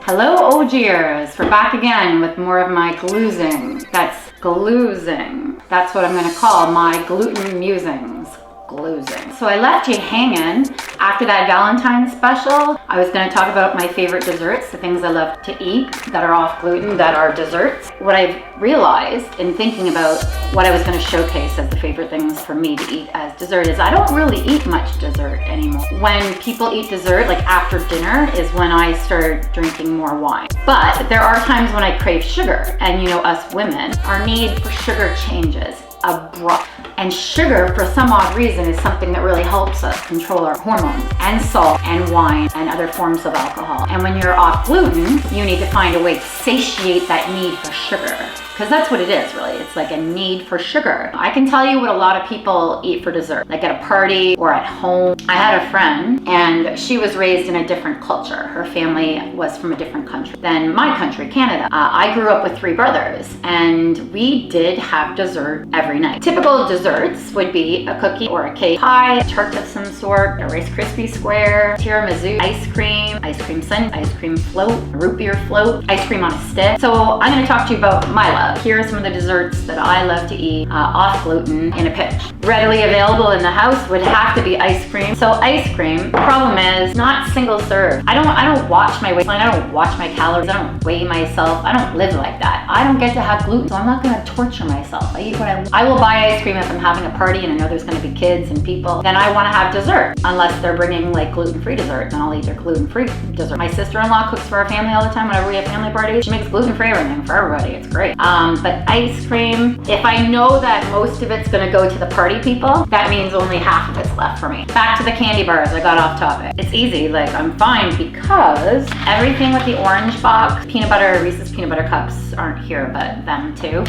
Hello, OGers. We're back again with more of my gloozing. That's gloozing. That's what I'm gonna call my gluten musings. Gloozing. So I left you hanging after that Valentine's special. I was going to talk about my favorite desserts, the things I love to eat that are off gluten, that are desserts. What I've realized in thinking about what I was going to showcase as the favorite things for me to eat as dessert is I don't really eat much dessert anymore. When people eat dessert, like after dinner, is when I start drinking more wine. But there are times when I crave sugar, and you know, us women, our need for sugar changes abrupt. And sugar, for some odd reason, is something that really helps us control our hormones, and salt and wine and other forms of alcohol. And when you're off gluten, you need to find a way to satiate that need for sugar. Because that's what it is, really. It's like a need for sugar. I can tell you what a lot of people eat for dessert, like at a party or at home. I had a friend, and she was raised in a different culture. Her family was from a different country than my country, Canada. I grew up with 3 brothers, and we did have dessert every night. Typical desserts would be a cookie or a cake, pie, a tart of some sort, a Rice Krispies square, tiramisu, ice cream sundae, ice cream float, a root beer float, ice cream on a stick. So I'm going to talk to you about my love. Here are some of the desserts that I love to eat off gluten in a pinch. Readily available in the house would have to be ice cream. So ice cream, the problem is not single serve. I don't watch my waistline, I don't watch my calories, I don't weigh myself, I don't live like that. I don't get to have gluten, so I'm not gonna torture myself. I eat what I want. I will buy ice cream if I'm having a party and I know there's gonna be kids and people. Then I wanna have dessert. Unless they're bringing like gluten-free dessert, then I'll eat their gluten-free dessert. My sister-in-law cooks for our family all the time whenever we have family parties. She makes gluten-free everything for everybody, it's great. But ice cream, if I know that most of it's gonna go to the party people, that means only half of it's left for me. Back to the candy bars, I got off topic. It's easy, like I'm fine because everything with the orange box, peanut butter, Reese's peanut butter cups aren't here, but them too.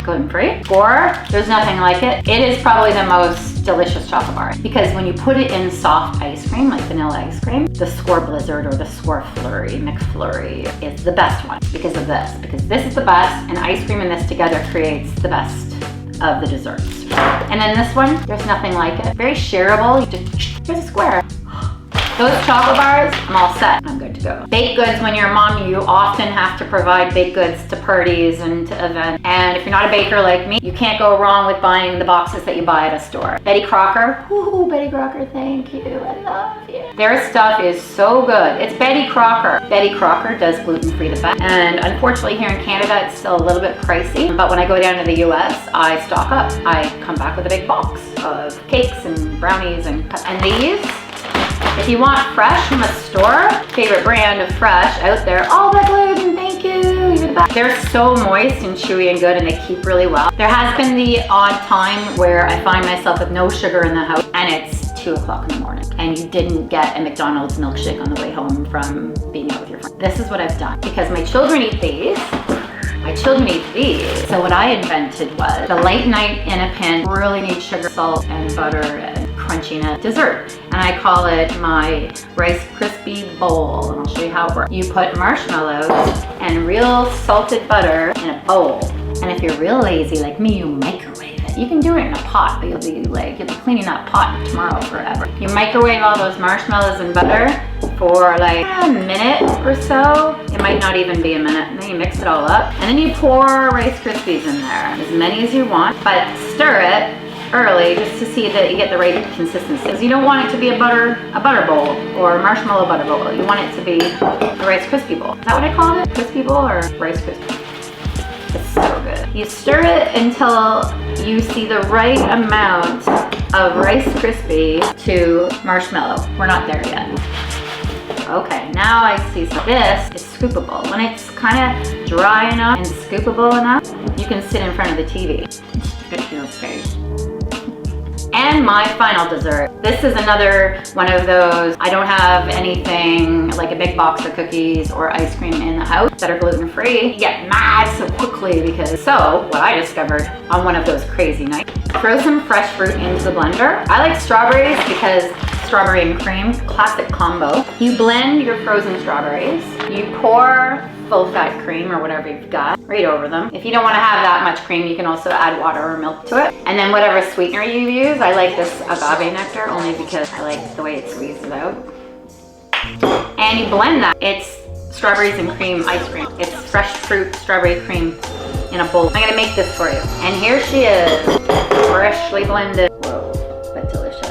Gluten-free. Or there's nothing like it. It is probably the most delicious chocolate bar because when you put it in soft ice cream, like vanilla ice cream, the Score Blizzard or the Score Flurry, McFlurry is the best one because of this. Because this is the best, and ice cream and this together creates the best of the desserts. And then this one, there's nothing like it. Very shareable. You just, here's a square. Those chocolate bars, I'm all set. I'm good to go. Baked goods, when you're a mom, you often have to provide baked goods to parties and to events. And if you're not a baker like me, you can't go wrong with buying the boxes that you buy at a store. Betty Crocker. Ooh, Betty Crocker, thank you. I love you. Their stuff is so good. It's Betty Crocker. Betty Crocker does gluten-free the best. And unfortunately here in Canada, it's still a little bit pricey. But when I go down to the US, I stock up. I come back with a big box of cakes and brownies and these. If you want fresh from a store, favorite brand of fresh out there, all that gluten, thank you, you're the best. They're so moist and chewy and good, and they keep really well. There has been the odd time where I find myself with no sugar in the house and it's 2 o'clock in the morning and you didn't get a McDonald's milkshake on the way home from being out with your friends. This is what I've done because my children eat these. So what I invented was the late night in a pinch, really need sugar, salt, and butter and crunchiness dessert. And I call it my Rice Krispie bowl. And I'll show you how it works. You put marshmallows and real salted butter in a bowl. And if you're real lazy like me, you microwave it. You can do it in a pot, but you'll be cleaning that pot tomorrow forever. You microwave all those marshmallows and butter for like a minute or so. It might not even be a minute. And then you mix it all up. And then you pour Rice Krispies in there, as many as you want, but stir it early just to see that you get the right consistency. Because you don't want it to be a butter bowl or a marshmallow butter bowl. You want it to be a Rice Krispie bowl. Is that what I called it? Krispie bowl or Rice Krispie? It's so good. You stir it until you see the right amount of Rice Krispie to marshmallow. We're not there yet. Okay, now I see some. This is scoopable. When it's kind of dry enough and scoopable enough, you can sit in front of the TV. Get your face. And my final dessert. This is another one of those, I don't have anything like a big box of cookies or ice cream in the house that are gluten-free. You get mad so quickly because, so what I discovered on one of those crazy nights, throw some fresh fruit into the blender. I like strawberries because strawberry and cream, classic combo. You blend your frozen strawberries. You pour full fat cream or whatever you've got right over them. If you don't want to have that much cream, you can also add water or milk to it. And then whatever sweetener you use, I like this agave nectar only because I like the way it squeezes out. And you blend that. It's strawberries and cream ice cream. It's fresh fruit strawberry cream in a bowl. I'm gonna make this for you. And here she is, freshly blended. Whoa, but delicious.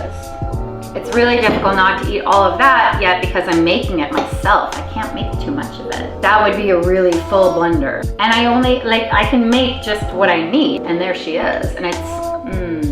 It's really difficult not to eat all of that yet because I'm making it myself. I can't make too much of it. That would be a really full blender. And I can make just what I need. And there she is. And it's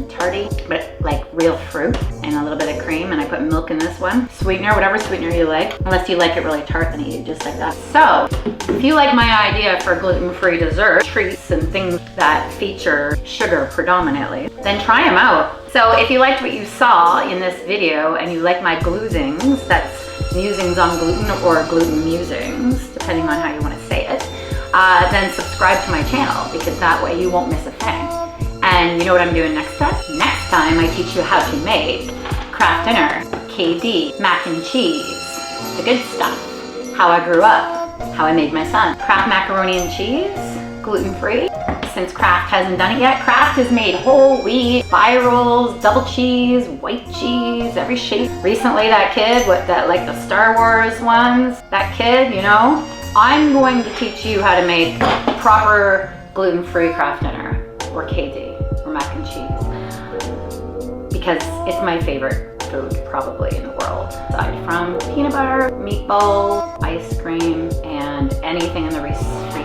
tarty, but like real fruit and a little bit of cream. And I put milk in this one. Sweetener, whatever sweetener you like. Unless you like it really tart, then you eat just like that. So, if you like my idea for gluten-free dessert, treats and things that feature sugar predominantly, then try them out. So if you liked what you saw in this video and you like my gloozings, that's musings on gluten or gluten musings, depending on how you want to say it, then subscribe to my channel because that way you won't miss a thing. And you know what I'm doing next time? Next time I teach you how to make Kraft Dinner, KD, mac and cheese, the good stuff, how I grew up, how I made my son. Kraft macaroni and cheese, gluten-free. Since Kraft hasn't done it yet, Kraft has made whole wheat, spirals, double cheese, white cheese, every shape. Recently that kid with that, like the Star Wars ones, that kid, you know, I'm going to teach you how to make proper gluten-free Kraft Dinner or KD or mac and cheese because it's my favorite food probably in the world aside from peanut butter, meatballs, ice cream, and anything in the Reese family.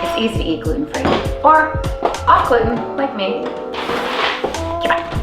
It's easy to eat gluten-free or off gluten like me. Goodbye.